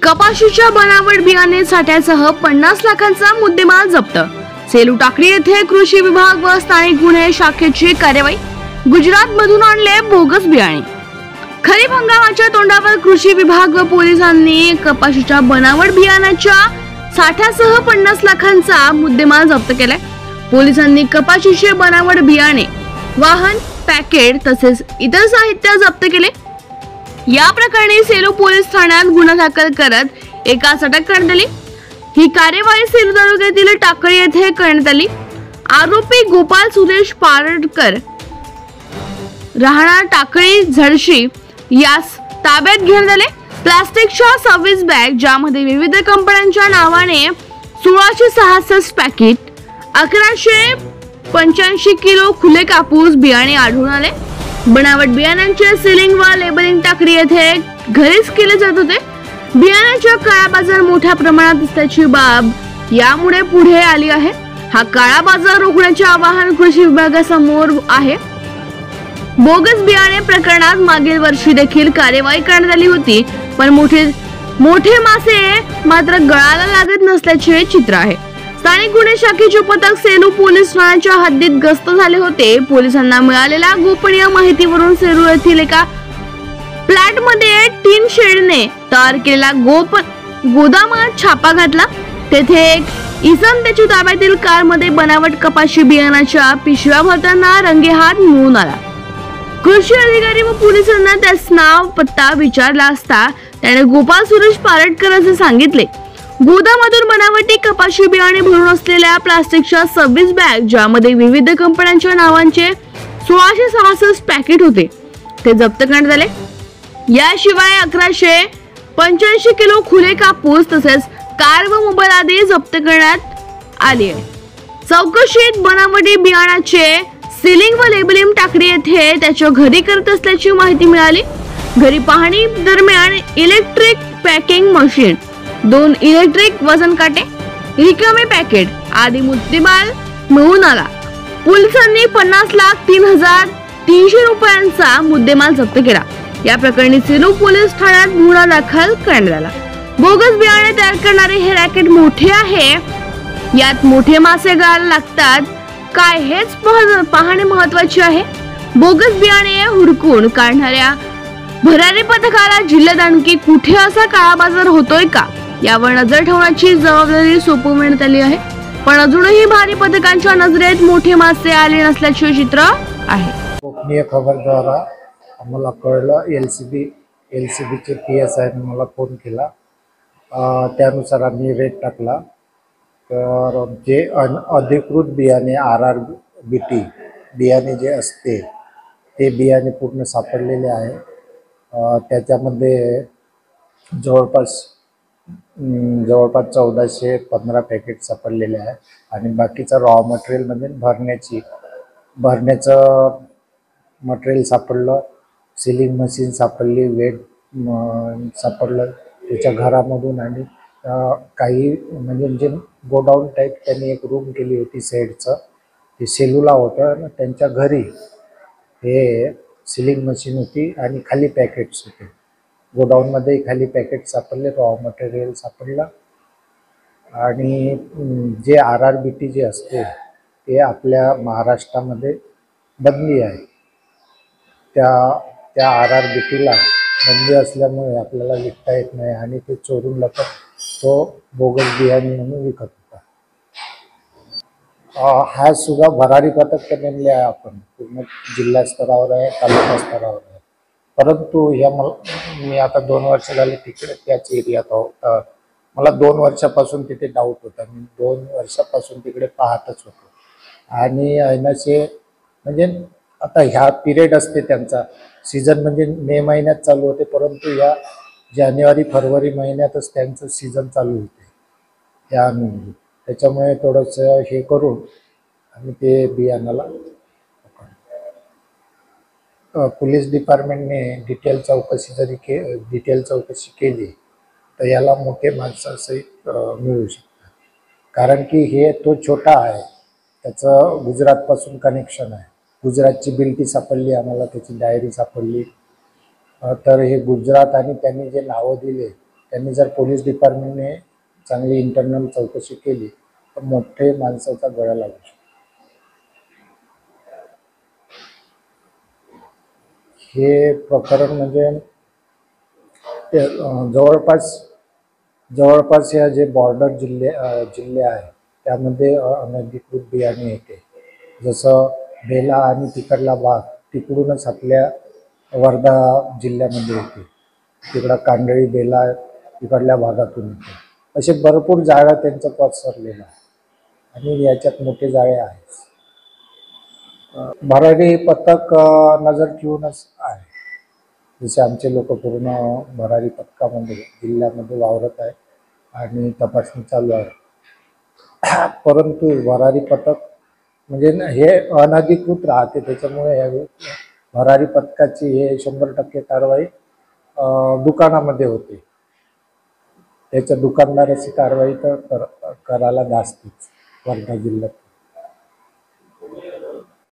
कपाशीच्या बनावट बियाणे साठ्यासह 50 लाखांचा मुद्देमाल जप्त। सेलू टाकळी येथे कृषी विभाग व स्थानिक गुन्हे शाखेची कार्यवाही। गुजरात मधून आणले बोगस बियाणे। खरीप हंगामाच्या तोंडावर कृषी विभाग व पोलिसांनी कपाशीच्या बनावट बियाणाच्या साठ्यासह 50 लाखांचा मुद्देमाल जप्त केलाय। पोलिसांनी कपाशीचे बनावट बियाणे, वाहन, पॅकेट तसेच इतर साहित्य जप्त केले। या प्रकरणी सेलू पोलीस ठाण्यात गुन्हा दाखल करत एकास अटक करण्यात आली। ही कार्यवाही सेलू तालुक्यातील टाकळी येथे करण्यात आली। आरोपी गोपाल सुरेश पारडकर राहणार टाकळी झडशी यास ताब्यात घेण्यात आले। प्लास्टिकच्या 26 बॅग ज्यामध्ये विविध कंपन्यांच्या नावाने 1666 पॅकेट, 1185 किलो खुले कापूस बियाणे आढळून आले। बनावट बियाणांचे सीलिंग व लेबलिंग टाकळी येथे घरीच केले जात होते। बियाणांचा काळा बाजार मोठ्या प्रमाणात असल्याची बाब यामुळे पुढे आली आहे। हा काळा बाजार रोखण्याचे आवाहन कृषी विभागासमोर आहे। बोगस बियाणे प्रकरणात मागील वर्षी देखील कार्यवाही करण्यात आली होती, पण मोठे मासे मात्र गळाला लागत नसल्याचे चित्र आहे। स्थानिक गुन्हे शाखेचे पथक सेलू पोलीस ठाण्याच्या हद्दीत गस्त झाले होते। पोलिसांना मिळालेल्या गोपनीय माहितीवरून सेलू येथील एका फ्लॅट मध्ये टीन शेडने तयार केलेला गोदामात छापा घातला। तेथे एक इसम त्याच्या ताब्यातील कार मध्ये बनावट कपाशी बियाणाच्या पिशव्या भरताना रंगेहात मिळून आला। कृषी अधिकारी व पोलिसांना त्याचे नाव पत्ता विचारला असता त्याने गोपाल सुरेश पारडकर असे सांगितले। गोदामातून बनावटी कपाशी बियाणे भरून असलेल्या प्लास्टिकच्या 26 बॅग ज्यामध्ये विविध कंपन्यांच्या नावांचे 1666 पॅकेट होते ते जप्त करण्यात आले। याशिवाय 1185 किलो खुले कापूस तसेच कार व मोबाईल आदी जप्त करण्यात आले। चौकशीत बनावटी बियाणाचे सीलिंग व लेबलिंग टाकळी येथे त्याच्या घरी करत असल्याची माहिती मिळाली। घरी पाहणी दरम्यान इलेक्ट्रिक पॅकिंग मशीन, 2 इलेक्ट्रिक वजन काटे, रिकामे पॅकेट आदी मुद्देमाल मिळून आला। पोलिसांनी 50,03,300 रुपयांचा मुद्देमाल जप्त केला। या प्रकरणी सेलू पोलीस ठाण्यात गुन्हा दाखल करण्यात आला। बोगस बियाणे तयार करणारे हे रॅकेट मोठे आहे। यात मोठे मासे गळायला लागतात काय हेच पाहणे महत्त्वाचे आहे। बोगस बियाणे हुडकून काढणाऱ्या भरारी पथकाला जिल्ह्यात आणखी कुठे असा काळा बाजार होतोय का यावर नजर ठेवण्याची जबाबदारी सोपवण्यात आली आहे, पण अजूनही भारी पथकांच्या नजरेत मोठे मासे आले नसल्याचे चित्र आहे। गोपनीय खबरद्वारा आम्हाला कळलं, एलसीबीचे PSI ने मला फोन केला। त्यानुसार आम्ही रेट टाकला। तर जे अधिकृत बियाणे RRBT बियाणे जे असते ते बियाणे पूर्ण सापडलेले आहे। त्याच्यामध्ये जवळपास 1415 पॅकेट सापडलेले आहे आणि बाकीचं रॉ मटेरियल म्हणजे भरण्याचं मटेरियल सापडलं, सिलिंग मशीन सापडली, वेट सापडलं त्याच्या घरामधून आणि काही म्हणजे जे गोडाऊन टाईप त्यांनी एक रूम केली होती साईडचं, ते सेलूला होतं आणि त्यांच्या घरी हे सिलिंग मशीन होती आणि खाली पॅकेट्स होते। गोडाऊनमध्ये खाली पॅकेट सापडले, रॉ मटेरियल सापडलं आणि जे RRBT जे असते ते आपल्या महाराष्ट्रामध्ये बंदी आहे। त्या RRBTला बंदी असल्यामुळे आपल्याला विकता येत नाही आणि ते चोरून लपत तो बोगस बियाणे म्हणून विकत होता। हा सुद्धा भरारी पथक नेमले आहे आपण, पूर्ण जिल्हा स्तरावर आहे, तालुका स्तरावर आहे। परंतु मी आता 2 वर्ष झाले तिकडे त्याच एरियात आहोत। मला 2 वर्षापासून तिथे डाऊट होता। मी 2 वर्षापासून तिकडे पाहतच होतो आणि ऐनसे म्हणजे आता ह्या पिरियड असते त्यांचा सीझन म्हणजे मे महिन्यात चालू होते, परंतु या जानेवारी फरवरी महिन्यातच त्यांचं सीझन चालू होते। त्याच्यामुळे थोडंसं हे करून आम्ही ते बियाणाला पोलीस डिपार्टमेंटने डिटेल चौकशी केली तर याला मोठे माणसासहित मिळू शकतात, कारण की हे तो छोटा आहे, त्याचं गुजरातपासून कनेक्शन आहे। गुजरातची बिल्टी सापडली आम्हाला, त्याची डायरी सापडली। तर हे गुजरात आणि त्यांनी जे नावं दिले त्यांनी जर पोलीस डिपार्टमेंटने चांगली इंटरनल चौकशी केली तर मोठे माणसाचा गळा लागू शकतो. हे प्रकरण म्हणजे जवळपास या जे बॉर्डर जिल्हे आहेत त्यामध्ये अनधिकृत बियाणे येते. जसं बेला आणि तिकडला भाग तिकडूनच आपल्या वर्धा जिल्ह्यामध्ये येते. तिकडं कांडळी बेला तिकडल्या भागातून येते. असे भरपूर जाळं त्यांचं पसरलेलं आहे आणि याच्यात मोठे जाळे आहेत. भरारी पथक नजर ठेवूनच आहे. जसे आमचे लोक पूर्ण भरारी पथकामध्ये जिल्ह्यामध्ये वावरत आहे आणि तपासणी चालू आहे. परंतु भरारी पथक म्हणजे हे अनधिकृत राहते, त्याच्यामुळे या भरारी पथकाची हे 100% कारवाई दुकानामध्ये होते. त्याच्या दुकानदाराची कारवाई तर करायला नसतेच वर्धा जिल्ह्यात.